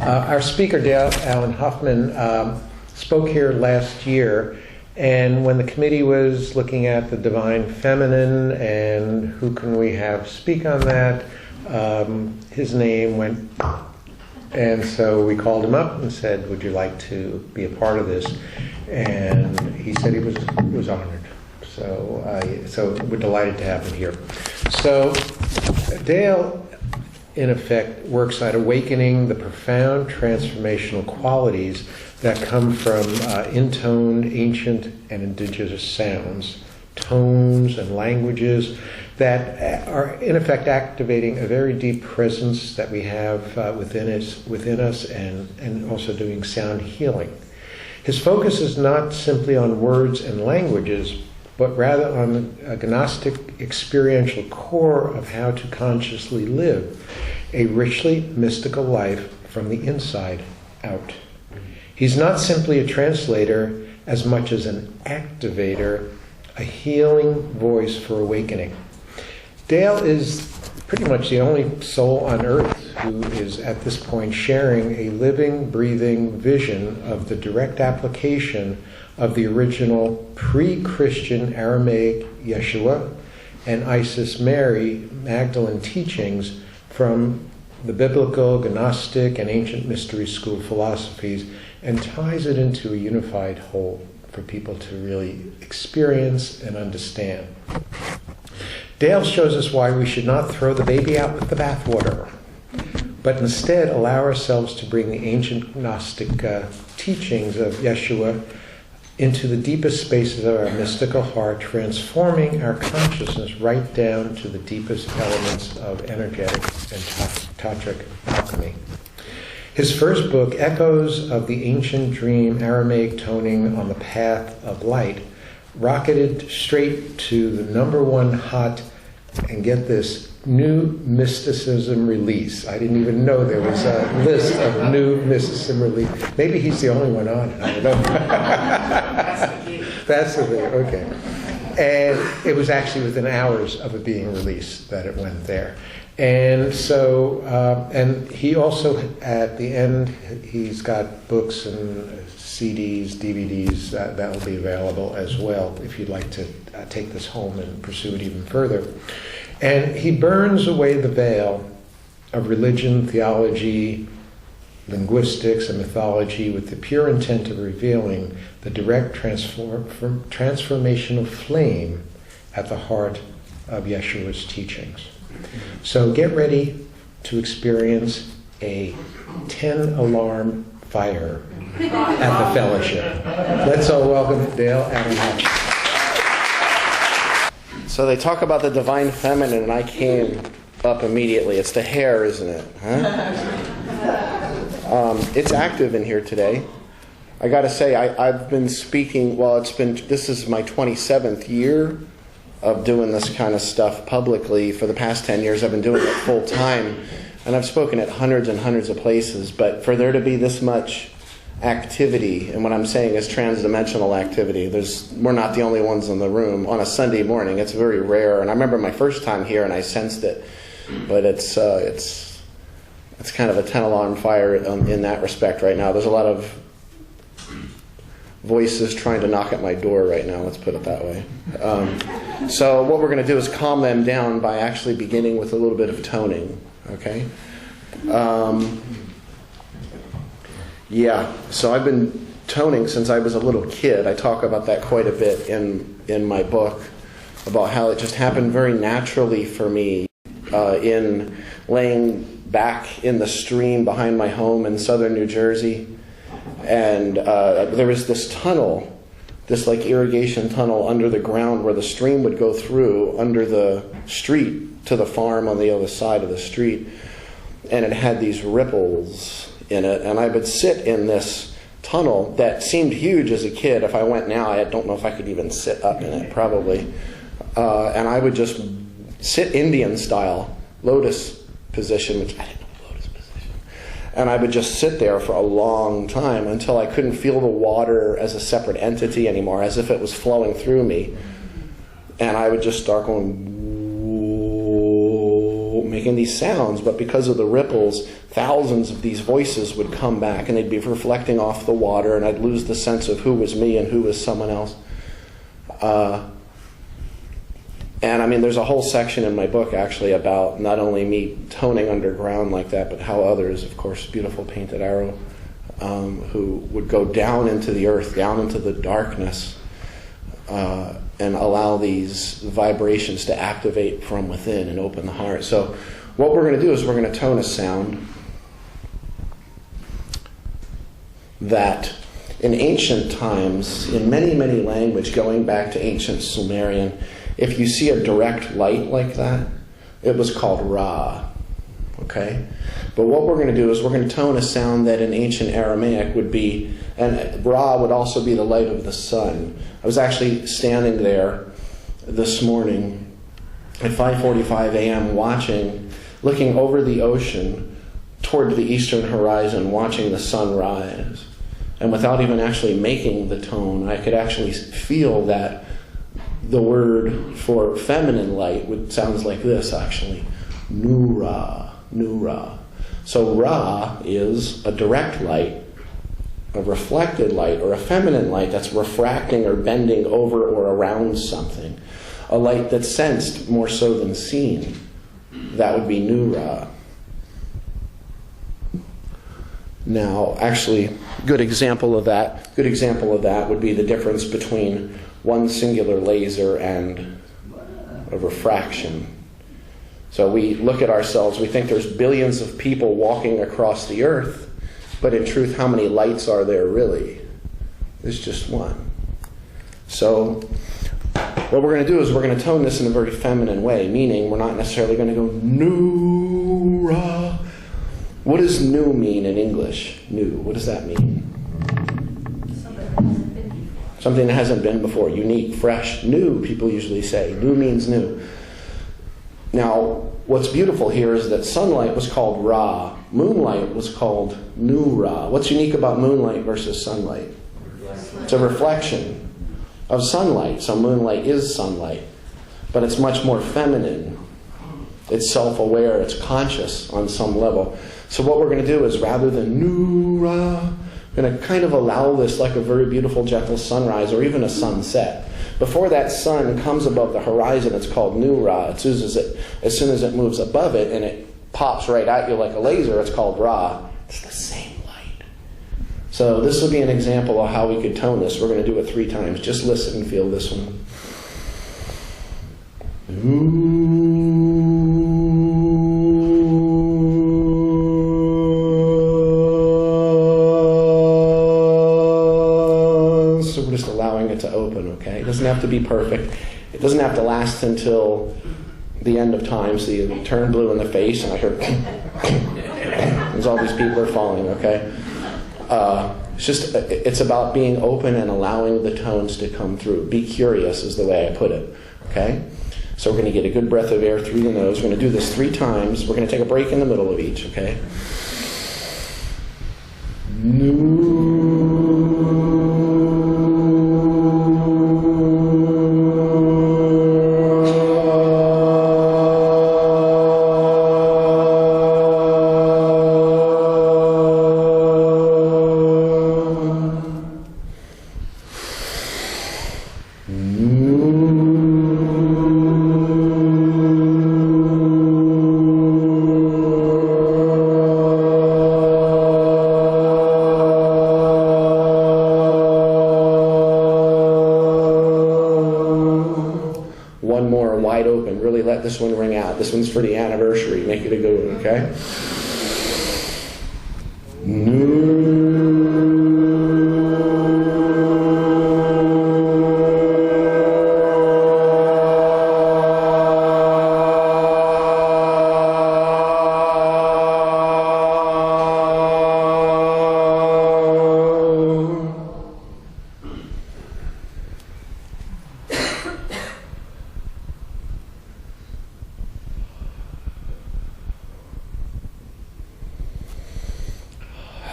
Our speaker, Allen Hoffman, spoke here last year, and when the committee was looking at the divine feminine and who can we have speak on that, his name went, and so we called him up and said, would you like to be a part of this? And he said he was honored. So we're delighted to have him here. So Dale, in effect, works at awakening the profound transformational qualities that come from intoned, ancient, and indigenous sounds, tones, and languages that are, in effect, activating a very deep presence that we have within us, and also doing sound healing. His focus is not simply on words and languages, but rather on a Gnostic experiential core of how to consciously live a richly mystical life from the inside out. He's not simply a translator as much as an activator, a healing voice for awakening. Dale is pretty much the only soul on earth who is at this point sharing a living, breathing vision of the direct application of the original pre-Christian Aramaic Yeshua and Isis Mary Magdalene teachings from the biblical, Gnostic, and ancient mystery school philosophies, and ties it into a unified whole for people to really experience and understand. Dale shows us why we should not throw the baby out with the bathwater, but instead allow ourselves to bring the ancient Gnostic teachings of Yeshua into the deepest spaces of our mystical heart, transforming our consciousness right down to the deepest elements of energetic and tantric alchemy. His first book, Echoes of the Ancient Dream, Aramaic Toning on the Path of Light, rocketed straight to the #1 hot, and get this, new mysticism release. I didn't even know there was a list of new mysticism release. Maybe he's the only one on it. I don't know. That's the thing. Okay. And it was actually within hours of it being released that it went there. And so, and he also, at the end, he's got books and CDs, DVDs that will be available as well if you'd like to take this home and pursue it even further. And he burns away the veil of religion, theology, linguistics, and mythology with the pure intent of revealing the direct transformational flame at the heart of Yeshua's teachings. So get ready to experience a 10-alarm fire at the fellowship. Let's all welcome Dale Allen Hoffman. So they talk about the divine feminine, and I came up immediately. It's the hair, isn't it? Huh? It's active in here today. I got to say, I've been speaking. Well, this is my 27th year of doing this kind of stuff publicly. For the past 10 years, I've been doing it full time, and I've spoken at hundreds and hundreds of places. But for there to be this much activity, and what I'm saying is transdimensional activity. We're not the only ones in the room on a Sunday morning. It's very rare, and I remember my first time here, and I sensed it. But it's kind of a 10-alarm fire in that respect right now. There's a lot of voices trying to knock at my door right now. Let's put it that way. So what we're going to do is calm them down by actually beginning with a little bit of toning. Okay. Yeah, so I've been toning since I was a little kid. I talk about that quite a bit in my book, about how it just happened very naturally for me in laying back in the stream behind my home in southern New Jersey. And there was this tunnel, this like irrigation tunnel under the ground where the stream would go through under the street to the farm on the other side of the street. And it had these ripples in it, and I would sit in this tunnel that seemed huge as a kid. If I went now, I don't know if I could even sit up in it, probably. And I would just sit Indian style, lotus position, which I didn't know lotus position. And I would just sit there for a long time until I couldn't feel the water as a separate entity anymore, as if it was flowing through me. And I would just start going, making these sounds, but because of the ripples, thousands of these voices would come back, and they'd be reflecting off the water, and I'd lose the sense of who was me and who was someone else. And I mean, there's a whole section in my book actually about not only me toning underground like that, but how others, of course, beautiful Painted Arrow, who would go down into the earth, down into the darkness, and allow these vibrations to activate from within and open the heart. So what we're going to do is we're going to tone a sound that in ancient times, in many, many language, going back to ancient Sumerian, if you see a direct light like that, it was called Ra. Okay? But what we're going to do is we're going to tone a sound that in ancient Aramaic would be, and Ra would also be the light of the sun. I was actually standing there this morning at 5:45 a.m. looking over the ocean toward the eastern horizon, watching the sun rise. And without even actually making the tone, I could actually feel that the word for feminine light sounds like this, actually. Nura, Nura. So Ra is a direct light, a reflected light, or a feminine light that's refracting or bending over or around something. A light that's sensed more so than seen. That would be Nura. Now, actually, good example of that would be the difference between one singular laser and a refraction. So we look at ourselves, we think there's billions of people walking across the earth, but in truth, how many lights are there really? There's just one. So what we're going to do is we're going to tone this in a very feminine way, meaning we're not necessarily going to go Nura. What does new mean in English? New. What does that mean? Something that hasn't been before. Unique, fresh, new, people usually say. New means new. Now, what's beautiful here is that sunlight was called Ra. Moonlight was called Nura. What's unique about moonlight versus sunlight? It's a reflection of sunlight. So moonlight is sunlight. But it's much more feminine. It's self-aware. It's conscious on some level. So what we're going to do is rather than Nura, we're going to kind of allow this like a very beautiful, gentle sunrise or even a sunset. Before that sun comes above the horizon, it's called Nura. As soon as it moves above it and it pops right at you like a laser, it's called Ra. It's the same light. So this will be an example of how we could tone this. We're going to do it 3 times. Just listen and feel this one. So we're just allowing it to open, okay? It doesn't have to be perfect. It doesn't have to last until the end of time, so you turn blue in the face and I hear as all these people are falling, okay? It's about being open and allowing the tones to come through. Be curious is the way I put it, okay? So we're going to get a good breath of air through the nose. We're going to do this 3 times. We're going to take a break in the middle of each, okay? This one ring out. This one's for the anniversary. Make it a good one, okay?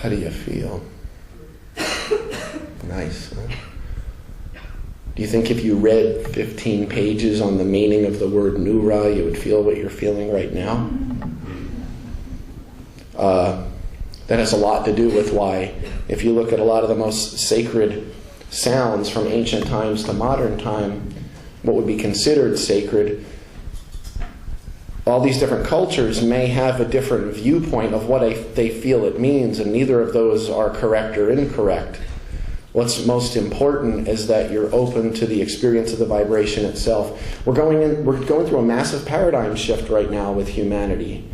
How do you feel? Nice, huh? Do you think if you read 15 pages on the meaning of the word neura, you would feel what you're feeling right now? That has a lot to do with why, if you look at a lot of the most sacred sounds from ancient times to modern time, what would be considered sacred, all these different cultures may have a different viewpoint of what they feel it means, and neither of those are correct or incorrect. What's most important is that you're open to the experience of the vibration itself. We're going through a massive paradigm shift right now with humanity.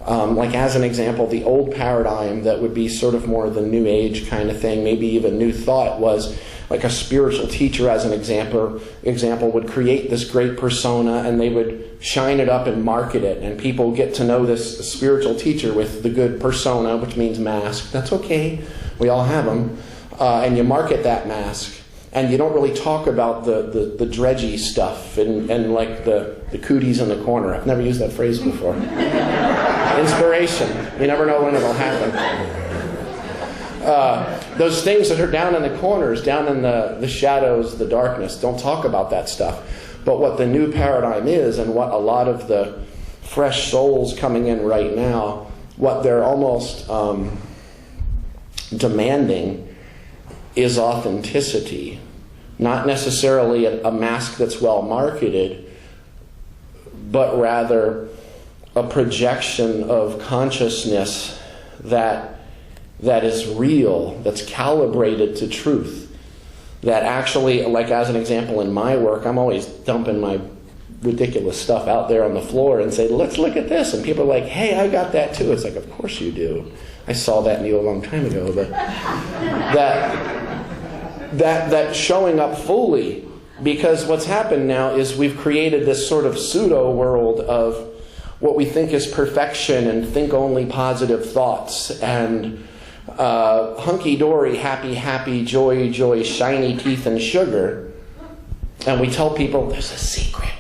Like as an example, the old paradigm that would be sort of more the New Age kind of thing, maybe even New Thought, was like a spiritual teacher, as an example would create this great persona, and they would shine it up and market it, and people get to know this spiritual teacher with the good persona, which means mask. That's okay. We all have them. And you market that mask, and you don't really talk about the dredgy stuff and like the cooties in the corner. I've never used that phrase before. Inspiration. You never know when it'll happen. Those things that are down in the corners, down in the shadows, the darkness, don't talk about that stuff. But what the new paradigm is, and what a lot of the fresh souls coming in right now, what they're almost demanding is authenticity. Not necessarily a mask that's well marketed, but rather a projection of consciousness that is real, that's calibrated to truth. That actually, like as an example in my work, I'm always dumping my ridiculous stuff out there on the floor and say, let's look at this. And people are like, hey, I got that too. It's like, of course you do. I saw that in you a long time ago. But that showing up fully, because what's happened now is we've created this sort of pseudo world of what we think is perfection and think only positive thoughts and hunky-dory, happy, joy, shiny teeth and sugar. And we tell people there's a secret,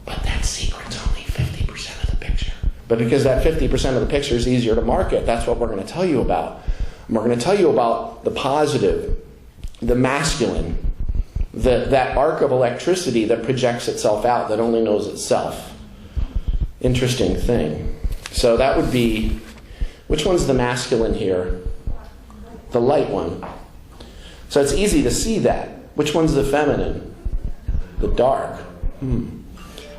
but that secret's only 50% of the picture. But because that 50% of the picture is easier to market, that's what we're going to tell you about. And we're going to tell you about the positive, the masculine, that arc of electricity that projects itself out, that only knows itself. Interesting thing. So that would be, which one's the masculine here? The light one. So it's easy to see that. Which one's the feminine? The dark.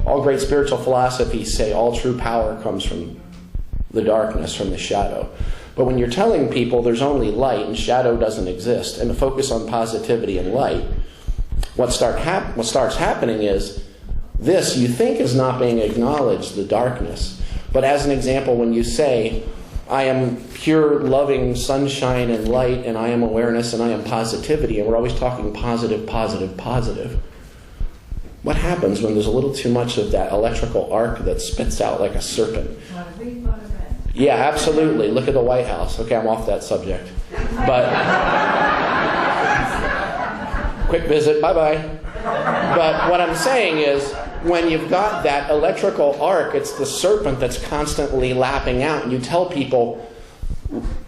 All great spiritual philosophies say all true power comes from the darkness, from the shadow. But when you're telling people there's only light and shadow doesn't exist, and to focus on positivity and light, what starts happening is this you think is not being acknowledged, the darkness. But as an example, when you say, I am pure, loving sunshine and light, and I am awareness, and I am positivity, and we're always talking positive, positive, positive. What happens when there's a little too much of that electrical arc that spits out like a serpent? Yeah, absolutely. Look at the White House. Okay, I'm off that subject. But quick visit, bye-bye. But what I'm saying is, when you've got that electrical arc, it's the serpent that's constantly lapping out, and you tell people,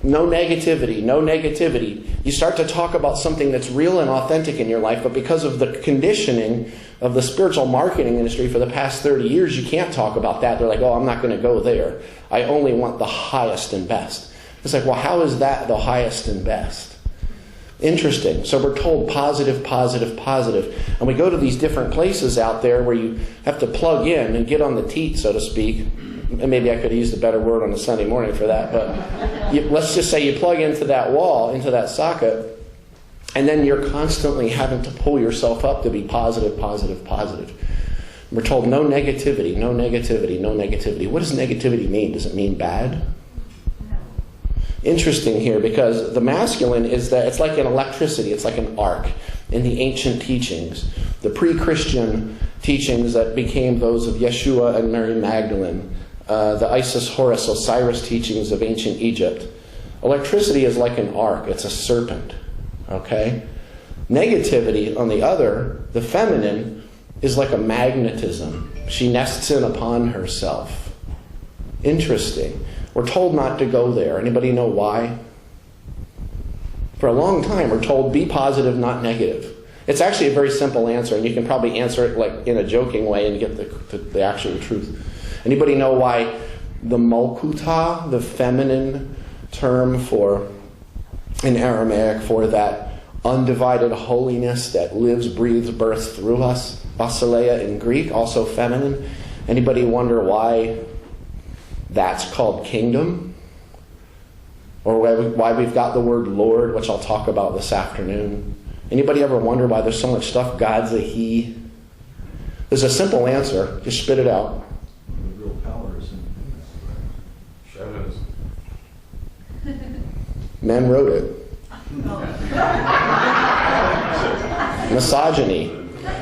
no negativity, no negativity. You start to talk about something that's real and authentic in your life, but because of the conditioning of the spiritual marketing industry for the past 30 years, you can't talk about that. They're like, oh, I'm not going to go there. I only want the highest and best. It's like, well, how is that the highest and best? Interesting. So we're told positive, positive, positive. And we go to these different places out there where you have to plug in and get on the teat, so to speak. And maybe I could have used a better word on a Sunday morning for that. But let's just say you plug into that wall, into that socket, and then you're constantly having to pull yourself up to be positive, positive, positive. We're told no negativity, no negativity, no negativity. What does negativity mean? Does it mean bad? Interesting here, because the masculine is that it's like an electricity, it's like an arc in the ancient teachings, the pre-Christian teachings that became those of Yeshua and Mary Magdalene, the Isis, Horus, Osiris teachings of ancient Egypt. Electricity is like an arc, it's a serpent, okay? Negativity, on the other, the feminine, is like a magnetism. She nests in upon herself. Interesting. We're told not to go there. Anybody know why? For a long time, we're told be positive, not negative. It's actually a very simple answer, and you can probably answer it like in a joking way and get the actual truth. Anybody know why the Malkuta, the feminine term for, in Aramaic, for that undivided holiness that lives, breathes, births through us, basileia in Greek, also feminine. Anybody wonder why that's called kingdom? Or why we've got the word Lord, which I'll talk about this afternoon? Anybody ever wonder why there's so much stuff God's a he? There's a simple answer. Just spit it out. The real power is in shadows. Men wrote it. Misogyny.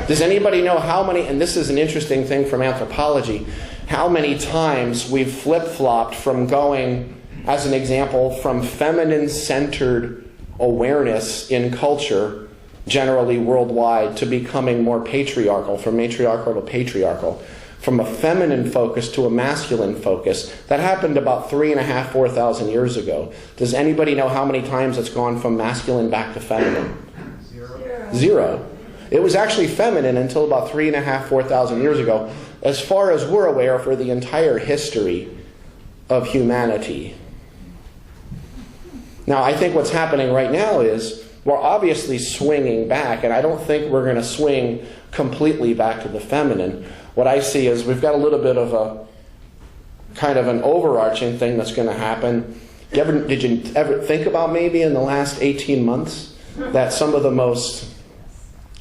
Does anybody know how many, and this is an interesting thing from anthropology, how many times we've flip-flopped from going, as an example, from feminine-centered awareness in culture, generally worldwide, to becoming more patriarchal, from matriarchal to patriarchal, from a feminine focus to a masculine focus. That happened about 3,500, 4,000 years ago. Does anybody know how many times it's gone from masculine back to feminine? Zero. It was actually feminine until about 3,500, 4,000 years ago, as far as we're aware, for the entire history of humanity. Now, I think what's happening right now is we're obviously swinging back, and I don't think we're going to swing completely back to the feminine. What I see is we've got a little bit of a kind of an overarching thing that's going to happen. Did you ever think about maybe in the last 18 months that some of the most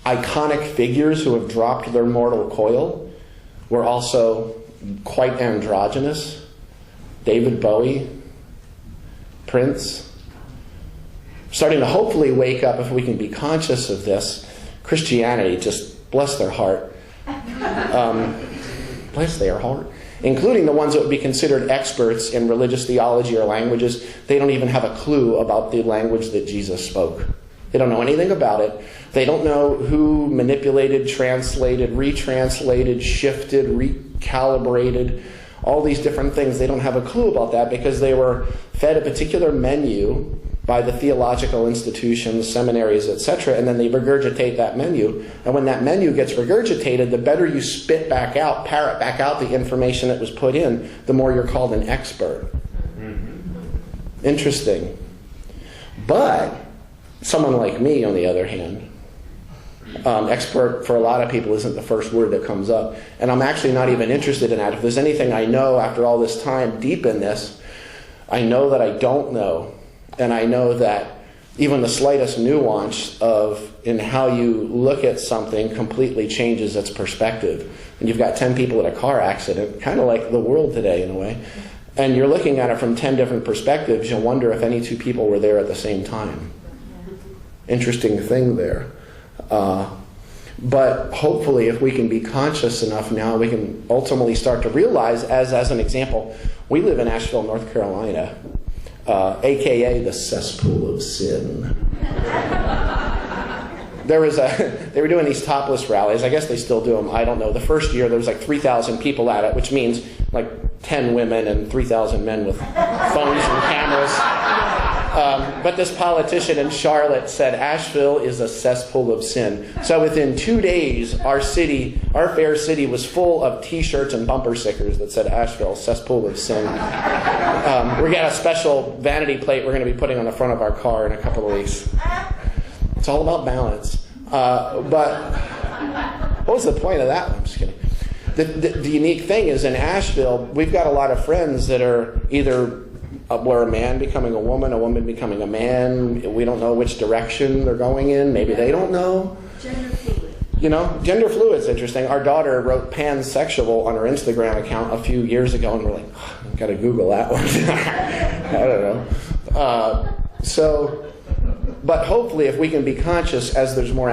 iconic figures who have dropped their mortal coil were also quite androgynous? David Bowie, Prince. Starting to hopefully wake up, if we can be conscious of this. Christianity, just bless their heart. Bless their heart. Including the ones that would be considered experts in religious theology or languages. They don't even have a clue about the language that Jesus spoke. They don't know anything about it. They don't know who manipulated, translated, retranslated, shifted, recalibrated, all these different things. They don't have a clue about that because they were fed a particular menu by the theological institutions, seminaries, etc., and then they regurgitate that menu. And when that menu gets regurgitated, the better you spit back out, parrot back out the information that was put in, the more you're called an expert. Interesting. But someone like me, on the other hand, expert for a lot of people isn't the first word that comes up. And I'm actually not even interested in that. If there's anything I know after all this time deep in this, I know that I don't know. And I know that even the slightest nuance in how you look at something completely changes its perspective. And you've got 10 people in a car accident, kind of like the world today in a way. And you're looking at it from 10 different perspectives. You'll wonder if any two people were there at the same time. Interesting thing there. But hopefully, if we can be conscious enough now, we can ultimately start to realize, as an example, we live in Asheville, North Carolina, a.k.a. the cesspool of sin. They were doing these topless rallies. I guess they still do them. I don't know. The first year, there was like 3,000 people at it, which means like 10 women and 3,000 men with phones and cameras. But this politician in Charlotte said Asheville is a cesspool of sin. So within 2 days, our fair city was full of T-shirts and bumper stickers that said Asheville, cesspool of sin. We got a special vanity plate we're going to be putting on the front of our car in a couple of weeks. It's all about balance. But what was the point of that one? I'm just kidding. The unique thing is in Asheville, we've got a lot of friends that are either where a man becoming a woman becoming a man. We don't know which direction they're going in. Maybe they don't know. Gender fluid. You know, gender fluid's interesting. Our daughter wrote pansexual on her Instagram account a few years ago, and we're like, oh, I've got to Google that one. I don't know. But hopefully if we can be conscious as there's more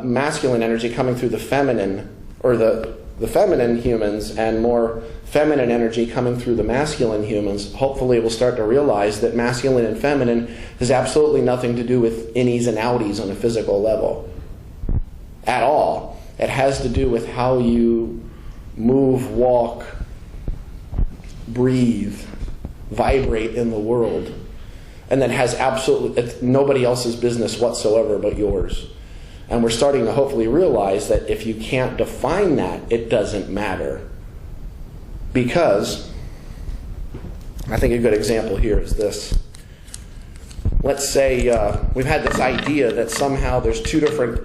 masculine energy coming through the feminine, or the feminine humans, and more feminine energy coming through the masculine humans, hopefully we'll start to realize that masculine and feminine has absolutely nothing to do with innies and outies on a physical level. At all. It has to do with how you move, walk, breathe, vibrate in the world. And that has absolutely nobody else's business whatsoever but yours. And we're starting to hopefully realize that if you can't define that, it doesn't matter. Because, I think a good example here is this. Let's say we've had this idea that somehow there's two different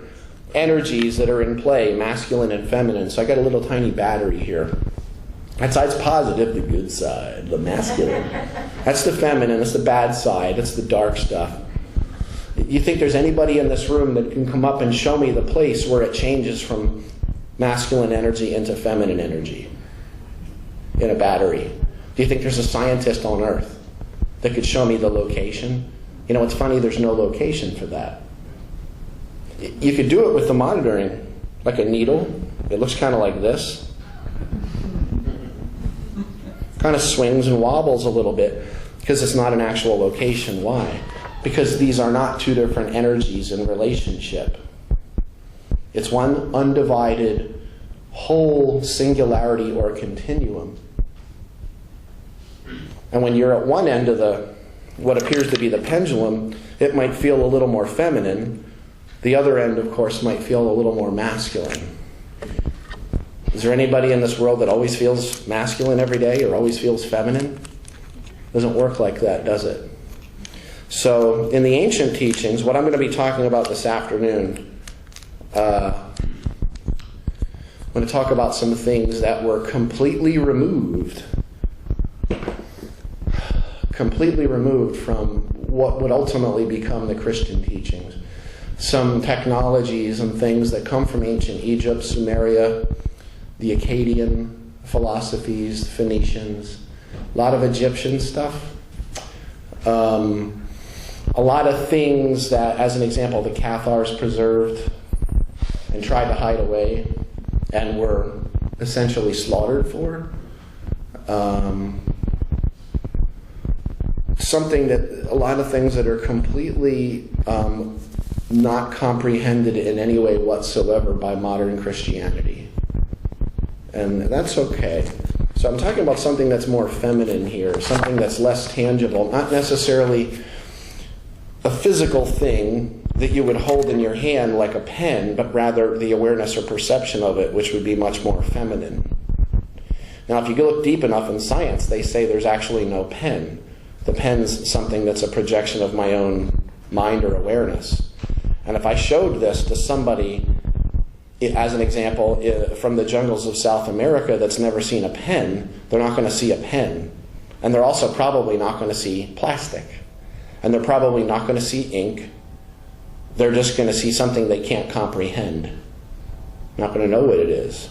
energies that are in play, masculine and feminine. So I got a little tiny battery here. That side's positive, the good side, the masculine. That's the feminine, that's the bad side, that's the dark stuff. You think there's anybody in this room that can come up and show me the place where it changes from masculine energy into feminine energy in a battery? Do you think there's a scientist on Earth that could show me the location? You know, it's funny, there's no location for that. You could do it with the monitoring, like a needle. It looks kind of like this. Kind of swings and wobbles a little bit because it's not an actual location. Why? Because these are not two different energies in relationship. It's one undivided whole singularity or continuum. And when you're at one end of what appears to be the pendulum, it might feel a little more feminine. The other end, of course, might feel a little more masculine. Is there anybody in this world that always feels masculine every day or always feels feminine? Doesn't work like that, does it? So, in the ancient teachings, what I'm going to be talking about this afternoon, I'm going to talk about some things that were completely removed from what would ultimately become the Christian teachings. Some technologies and things that come from ancient Egypt, Sumeria, the Akkadian philosophies, Phoenicians, a lot of Egyptian stuff. A lot of things that, as an example, the Cathars preserved and tried to hide away and were essentially slaughtered for. A lot of things that are completely not comprehended in any way whatsoever by modern Christianity. And that's okay. So I'm talking about something that's more feminine here, something that's less tangible, not necessarily a physical thing that you would hold in your hand like a pen, but rather the awareness or perception of it, which would be much more feminine. Now, if you look deep enough in science, they say there's actually no pen. The pen's something that's a projection of my own mind or awareness. And if I showed this to somebody, as an example, from the jungles of South America that's never seen a pen, they're not going to see a pen. And they're also probably not going to see plastic. And they're probably not going to see ink. They're just going to see something they can't comprehend. Not going to know what it is.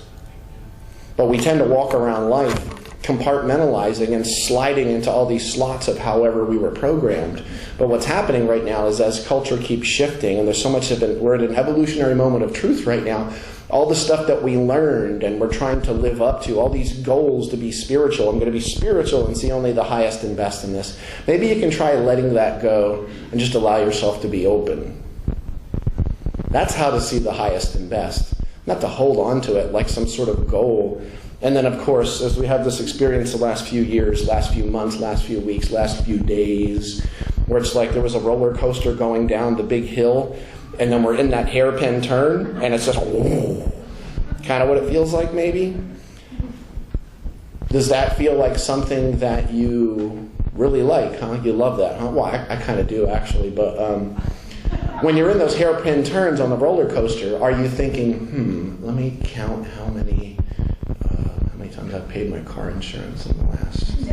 But we tend to walk around life compartmentalizing and sliding into all these slots of however we were programmed. But what's happening right now is as culture keeps shifting, and there's so much we're at an evolutionary moment of truth right now, all the stuff that we learned and we're trying to live up to, all these goals to be spiritual, I'm going to be spiritual and see only the highest and best in this. Maybe you can try letting that go and just allow yourself to be open. That's how to see the highest and best. Not to hold on to it like some sort of goal. And then, of course, as we have this experience the last few years, last few months, last few weeks, last few days, where it's like there was a roller coaster going down the big hill, and then we're in that hairpin turn, and it's just kind of what it feels like, maybe. Does that feel like something that you really like, huh? You love that, huh? Well, I kind of do, actually. But when you're in those hairpin turns on the roller coaster, are you thinking, let me count how many times I've paid my car insurance in the last 3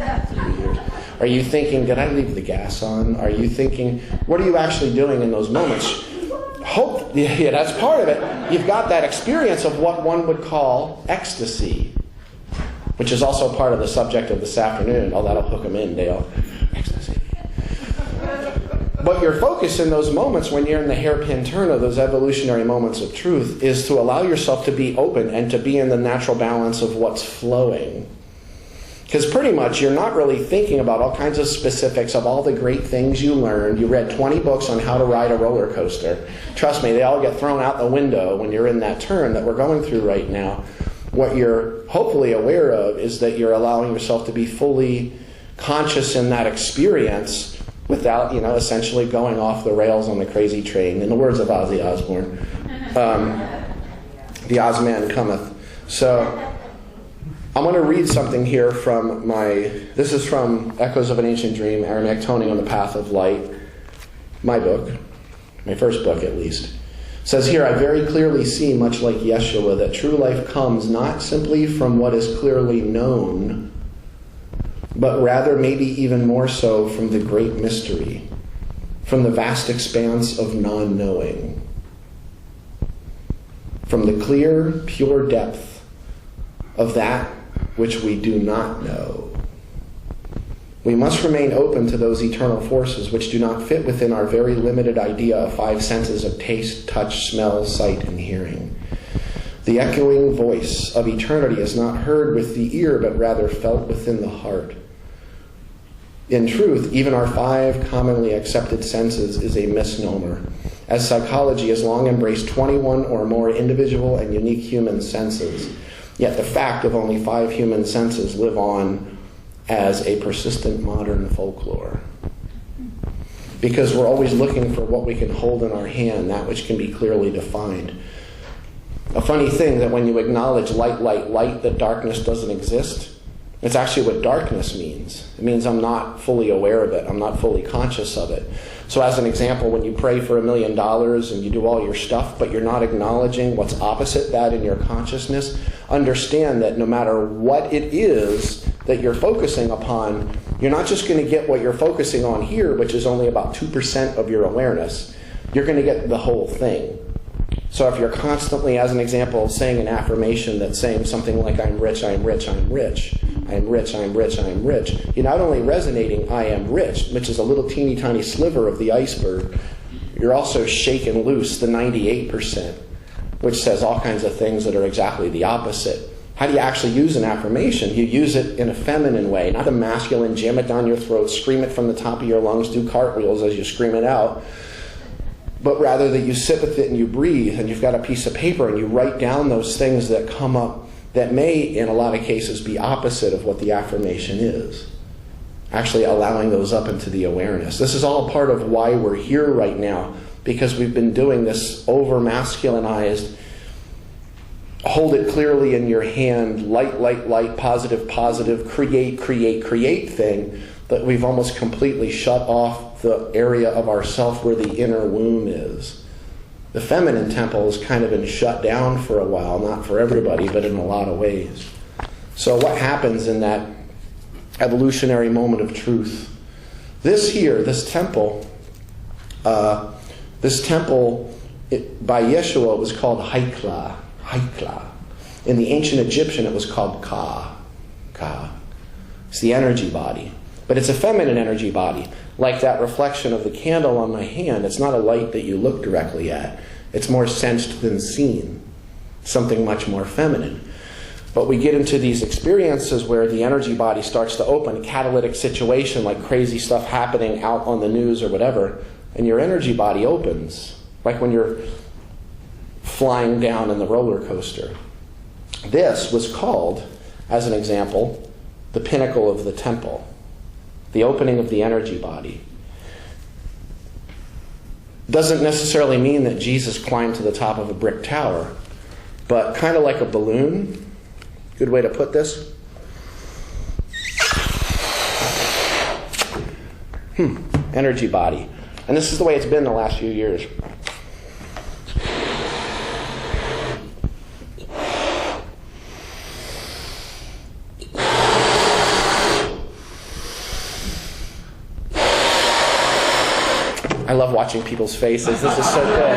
years? Are you thinking, did I leave the gas on? Are you thinking, what are you actually doing in those moments? Yeah, that's part of it. You've got that experience of what one would call ecstasy, which is also part of the subject of this afternoon. Oh, that'll hook them in, Dale. Ecstasy. But your focus in those moments when you're in the hairpin turn of those evolutionary moments of truth is to allow yourself to be open and to be in the natural balance of what's flowing. Because pretty much you're not really thinking about all kinds of specifics of all the great things you learned. You read 20 books on how to ride a roller coaster. Trust me, they all get thrown out the window when you're in that turn that we're going through right now. What you're hopefully aware of is that you're allowing yourself to be fully conscious in that experience without, essentially going off the rails on the crazy train, in the words of Ozzy Osbourne. The Ozman cometh. So I'm going to read something here from this is from Echoes of an Ancient Dream, Aramaic Toning on the Path of Light, my book, my first book at least. It says here, I very clearly see, much like Yeshua, that true life comes not simply from what is clearly known, but rather maybe even more so from the great mystery, from the vast expanse of non-knowing, from the clear, pure depth of that which we do not know. We must remain open to those eternal forces which do not fit within our very limited idea of five senses of taste, touch, smell, sight, and hearing. The echoing voice of eternity is not heard with the ear, but rather felt within the heart. In truth, even our five commonly accepted senses is a misnomer, as psychology has long embraced 21 or more individual and unique human senses. Yet the fact of only 5 human senses live on as a persistent modern folklore. Because we're always looking for what we can hold in our hand, that which can be clearly defined. A funny thing that when you acknowledge light, light, light, that darkness doesn't exist, it's actually what darkness means. It means I'm not fully aware of it. I'm not fully conscious of it. So as an example, when you pray for $1 million and you do all your stuff, but you're not acknowledging what's opposite that in your consciousness, understand that no matter what it is that you're focusing upon, you're not just going to get what you're focusing on here, which is only about 2% of your awareness. You're going to get the whole thing. So if you're constantly, as an example, saying an affirmation that's saying something like, I'm rich, I'm rich, I'm rich, I'm rich, I'm rich, I'm rich, you're not only resonating, I am rich, which is a little teeny tiny sliver of the iceberg, you're also shaking loose the 98%, which says all kinds of things that are exactly the opposite. How do you actually use an affirmation? You use it in a feminine way, not a masculine, jam it down your throat, scream it from the top of your lungs, do cartwheels as you scream it out. But rather that you sit with it and you breathe, and you've got a piece of paper and you write down those things that come up that may, in a lot of cases, be opposite of what the affirmation is. Actually allowing those up into the awareness. This is all part of why we're here right now, because we've been doing this over-masculinized, hold it clearly in your hand, light, light, light, positive, positive, create, create, create thing, that we've almost completely shut off the area of ourself where the inner womb is. The feminine temple has kind of been shut down for a while, not for everybody, but in a lot of ways. So what happens in that evolutionary moment of truth? This temple, by Yeshua, it was called Haikla. In the ancient Egyptian, it was called Ka. It's the energy body. But it's a feminine energy body. Like that reflection of the candle on my hand, it's not a light that you look directly at. It's more sensed than seen. Something much more feminine. But we get into these experiences where the energy body starts to open, a catalytic situation, like crazy stuff happening out on the news or whatever, and your energy body opens. Like when you're flying down in the roller coaster. This was called, as an example, the pinnacle of the temple. The opening of the energy body. Doesn't necessarily mean that Jesus climbed to the top of a brick tower, but kind of like a balloon. Good way to put this. Energy body. And this is the way it's been the last few years. I love watching people's faces. This is so good.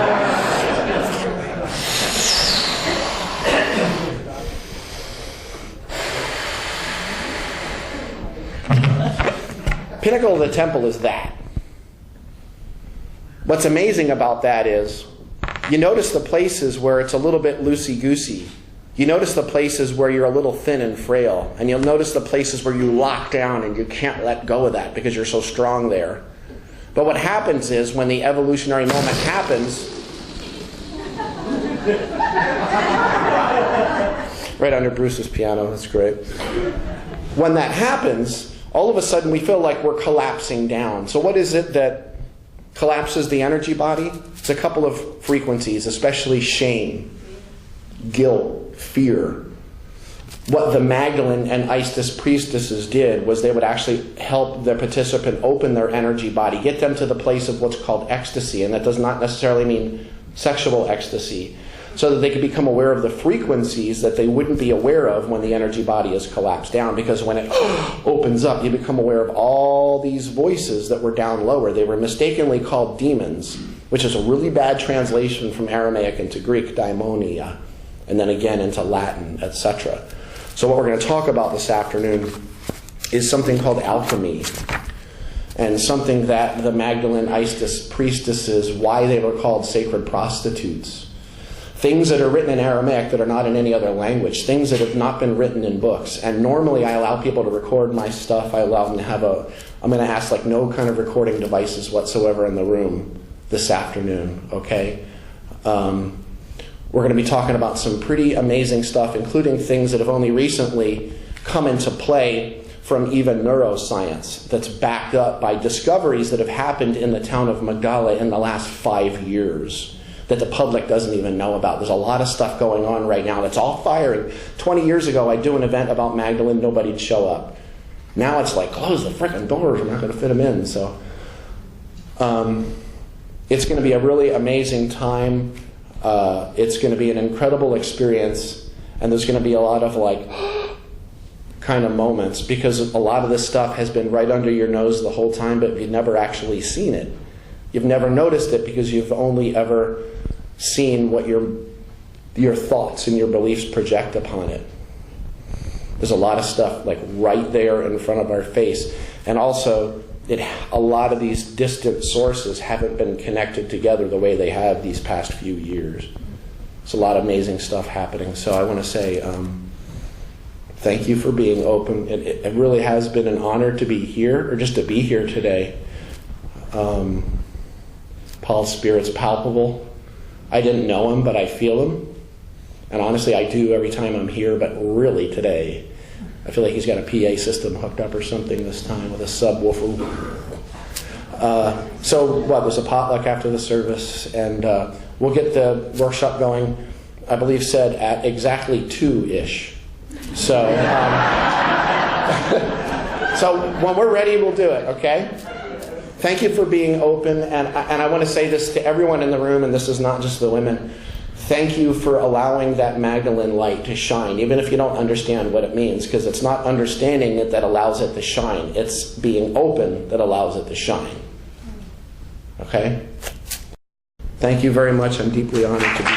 Pinnacle of the temple is that. What's amazing about that is you notice the places where it's a little bit loosey-goosey. You notice the places where you're a little thin and frail. And you'll notice the places where you lock down and you can't let go of that because you're so strong there. But what happens is, when the evolutionary moment happens, right under Bruce's piano, that's great. When that happens, all of a sudden we feel like we're collapsing down. So what is it that collapses the energy body? It's a couple of frequencies, especially shame, guilt, fear. What the Magdalene and Isis priestesses did was they would actually help the participant open their energy body, get them to the place of what's called ecstasy, and that does not necessarily mean sexual ecstasy, so that they could become aware of the frequencies that they wouldn't be aware of when the energy body is collapsed down, because when it opens up, you become aware of all these voices that were down lower. They were mistakenly called demons, which is a really bad translation from Aramaic into Greek, daimonia, and then again into Latin, etc. So what we're going to talk about this afternoon is something called alchemy, and something that the Magdalene Isis priestesses, why they were called sacred prostitutes. Things that are written in Aramaic that are not in any other language, things that have not been written in books. And normally I allow people to record my stuff. I allow them to have I'm going to ask like no kind of recording devices whatsoever in the room this afternoon, okay? We're going to be talking about some pretty amazing stuff, including things that have only recently come into play from even neuroscience, that's backed up by discoveries that have happened in the town of Magdala in the last 5 years that the public doesn't even know about. There's a lot of stuff going on right now that's all firing. 20 years ago, I'd do an event about Magdalene, nobody'd show up. Now it's like, close the frickin' doors, we're not going to fit them in. So it's going to be a really amazing time. It's going to be an incredible experience, and there's going to be a lot of like kind of moments, because a lot of this stuff has been right under your nose the whole time, but you've never actually seen it. You've never noticed it because you've only ever seen what your thoughts and your beliefs project upon it. There's a lot of stuff like right there in front of our face, and also a lot of these distant sources haven't been connected together the way they have these past few years. There's a lot of amazing stuff happening. So I want to say thank you for being open. It really has been an honor to be here, or just to be here today. Paul's spirit's palpable. I didn't know him, but I feel him. And honestly, I do every time I'm here, but really today, I feel like he's got a PA system hooked up or something this time with a subwoofer. So there's a potluck after the service, and we'll get the workshop going, I believe said at exactly 2-ish. So, so when we're ready, we'll do it, okay? Thank you for being open, and I want to say this to everyone in the room, and this is not just the women. Thank you for allowing that Magdalene light to shine, even if you don't understand what it means, because it's not understanding it that allows it to shine. It's being open that allows it to shine. Okay? Thank you very much. I'm deeply honored to be